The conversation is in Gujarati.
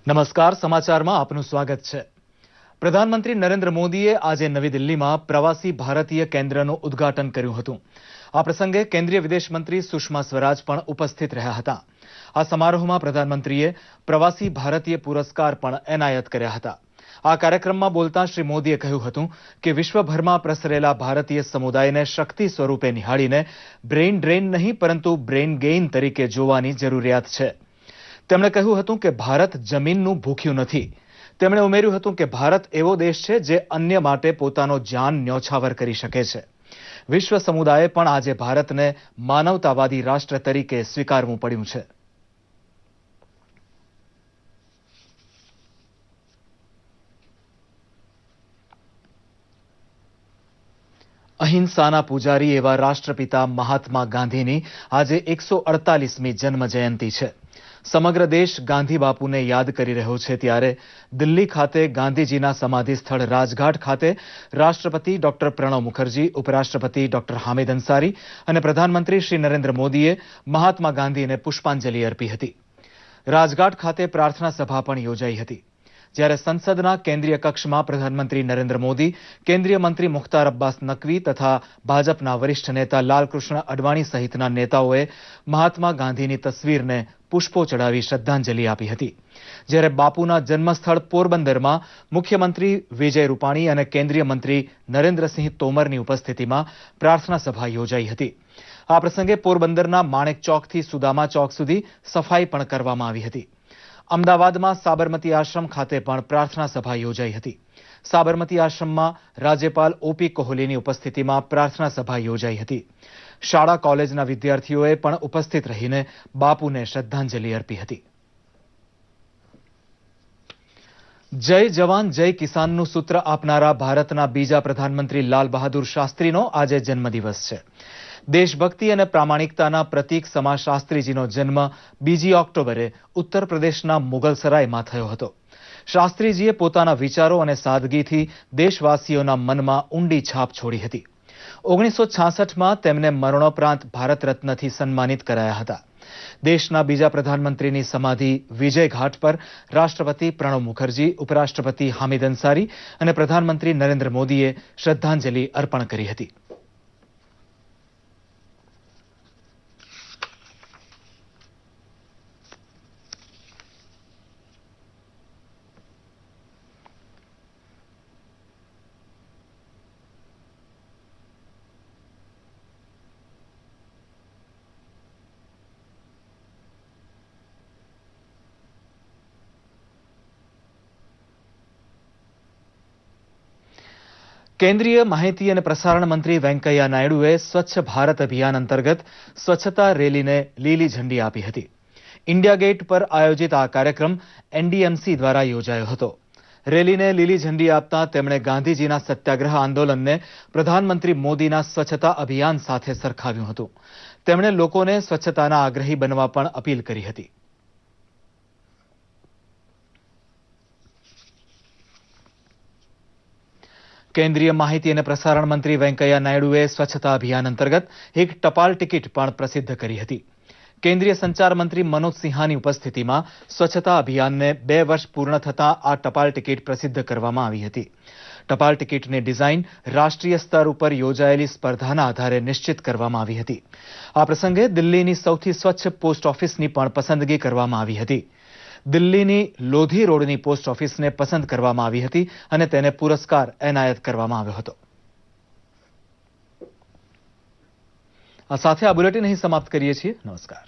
નમસ્કાર, સમાચારમાં આપનું સ્વાગત છે। પ્રધાનમંત્રી નરેન્દ્ર મોદીએ આજે નવી દિલ્હીમાં પ્રવાસી ભારતીય કેન્દ્રનું ઉદ્ઘાટન કર્યું હતું। આ પ્રસંગે કેન્દ્રીય વિદેશ મંત્રી સુષ્મા સ્વરાજ પણ ઉપસ્થિત રહ્યા હતા। આ સમારોહમાં પ્રધાનમંત્રીએ પ્રવાસી ભારતીય પુરસ્કાર પણ એનાયત કર્યા હતા। આ કાર્યક્રમમાં બોલતા શ્રી મોદીએ કહ્યું હતું કે વિશ્વભરમાં પ્રસરેલા ભારતીય સમુદાયને શક્તિ સ્વરૂપે નિહાળીને બ્રેઇન ડ્રેઇન નહીં પરંતુ બ્રેઇન ગેઇન તરીકે જોવાની જરૂરિયાત છે। તેમણે કહ્યું હતું કે ભારત જમીનનું ભૂખ્યું નથી। તેમણે ઉમેર્યું હતું કે ભારત એવો દેશ છે જે અન્ય માટે પોતાનો જાન ન્યોછાવર કરી શકે છે। વિશ્વ સમુદાયે પણ આજે ભારતને માનવતાવાદી રાષ્ટ્ર તરીકે સ્વીકારવું પડ્યું છે। અહિંસાના પૂજારી એવા રાષ્ટ્રપિતા મહાત્મા ગાંધીની આજે 148મી જન્મ જયંતિ છે। સમગ્ર દેશ ગાંધી બાપુને યાદ કરી રહ્યો છે ત્યારે દિલ્હી ખાતે ગાંધીજીના સમાધિ સ્થળ રાજઘાટ ખાતે રાષ્ટ્રપતિ ડોક્ટર પ્રણવ મુખર્જી, ઉપરાષ્ટ્રપતિ ડોક્ટર હામિદ અંસારી અને પ્રધાનમંત્રી શ્રી નરેન્દ્ર મોદીએ મહાત્મા ગાંધીને પુષ્પાંજલિ અર્પી હતી। રાજઘાટ ખાતે પ્રાર્થના સભા પણ યોજાઈ હતી। જ્યારે સંસદના કેન્દ્રીય કક્ષમાં પ્રધાનમંત્રી નરેન્દ્ર મોદી, કેન્દ્રીય મંત્રી મુખ્તાર અબ્બાસ નકવી તથા ભાજપના વરિષ્ઠ નેતા લાલકૃષ્ણ અડવાણી સહિતના નેતાઓએ મહાત્મા ગાંધીની તસવીરને પુષ્પો ચડાવી શ્રદ્ધાંજલિ આપી હતી। જ્યારે બાપુના જન્મસ્થળ પોરબંદરમાં મુખ્યમંત્રી વિજય રૂપાણી અને કેન્દ્રીય મંત્રી નરેન્દ્રસિંહ તોમરની ઉપસ્થિતિમાં પ્રાર્થના સભા યોજાઈ હતી। આ પ્રસંગે પોરબંદરના માણેક ચોકથી સુદામા ચોક સુધી સફાઈ પણ કરવામાં આવી હતી। અમદાવાદમાં સાબરમતી આશ્રમ ખાતે પણ પ્રાર્થના સભા યોજાઈ હતી। સાબરમતી આશ્રમમાં રાજ્યપાલ ઓપી કોહલીની ઉપસ્થિતિમાં પ્રાર્થના સભા યોજાઈ હતી। શાળા કોલેજના વિદ્યાર્થીઓએ પણ ઉપસ્થિત રહીને બાપુને શ્રદ્ધાંજલિ અર્પી હતી। જય જવાન જય કિસાનનું સૂત્ર આપનારા ભારતના બીજા પ્રધાનમંત્રી લાલ બહાદુર શાસ્ત્રીનો આજે જન્મદિવસ છે। દેશભક્તિ અને પ્રામાણિકતાના પ્રતીક સમા શાસ્ત્રીજીનો જન્મ 2 ઓક્ટોબરે ઉત્તર પ્રદેશના મુગલસરાયમાં થયો હતો। શાસ્ત્રીજીએ પોતાના વિચારો અને સાદગીથી દેશવાસીઓના મનમાં ઊંડી છાપ છોડી હતી। 1966માં તેમને મરણોપરાંત ભારત રત્નથી સન્માનિત કરાયા હતા। દેશના બીજા પ્રધાનમંત્રીની સમાધિ વિજય ઘાટ પર રાષ્ટ્રપતિ પ્રણવ મુખર્જી, ઉપરાષ્ટ્રપતિ હામિદ અંસારી અને પ્રધાનમંત્રી નરેન્દ્ર મોદીએ શ્રદ્ધાંજલિ અર્પણ કરી હતી। કેન્દ્રીય માહિતી અને પ્રસારણ મંત્રી વેંકૈયા નાયડુએ સ્વચ્છ ભારત અભિયાન અંતર્ગત સ્વચ્છતા રેલીને લીલી ઝંડી આપી હતી। ઇન્ડિયા ગેટ પર આયોજિત આ કાર્યક્રમ એનડીએમસી દ્વારા યોજાયો હતો। રેલીને લીલી ઝંડી આપતા તેમણે ગાંધીજીના સત્યાગ્રહ આંદોલનને પ્રધાનમંત્રી મોદીના સ્વચ્છતા અભિયાન સાથે સરખાવ્યું હતું। તેમણે લોકોને સ્વચ્છતાના આગ્રહી બનવા પણ અપીલ કરી હતી। કેન્દ્રીય માહિતી અને પ્રસારણ મંત્રી વેંકૈયા નાયડુએ સ્વચ્છતા અભિયાન અંતર્ગત એક ટપાલ ટિકિટ પણ પ્રસિદ્ધ કરી હતી। કેન્દ્રીય સંચાર મંત્રી મનોજ સિંહાની ઉપસ્થિતિમાં સ્વચ્છતા અભિયાનને 2 વર્ષ પૂર્ણ થતાં આ ટપાલ ટિકિટ પ્રસિદ્ધ કરવામાં આવી હતી। ટપાલ ટિકિટની ડિઝાઇન રાષ્ટ્રીય સ્તર ઉપર યોજાયેલી સ્પર્ધાના આધારે નિશ્ચિત કરવામાં આવી હતી। આ પ્રસંગે દિલ્હીની સૌથી સ્વચ્છ પોસ્ટ ઓફિસની પણ પસંદગી કરવામાં આવી હતી। દિલ્હીની લોધી રોડની પોસ્ટ ઓફિસને પસંદ કરવામાં આવી હતી અને તેને પુરસ્કાર એનાયત કરવામાં આવ્યો હતો। આ સાથે આ બુલેટિન અહીં સમાપ્ત કરીએ છીએ। નમસ્કાર।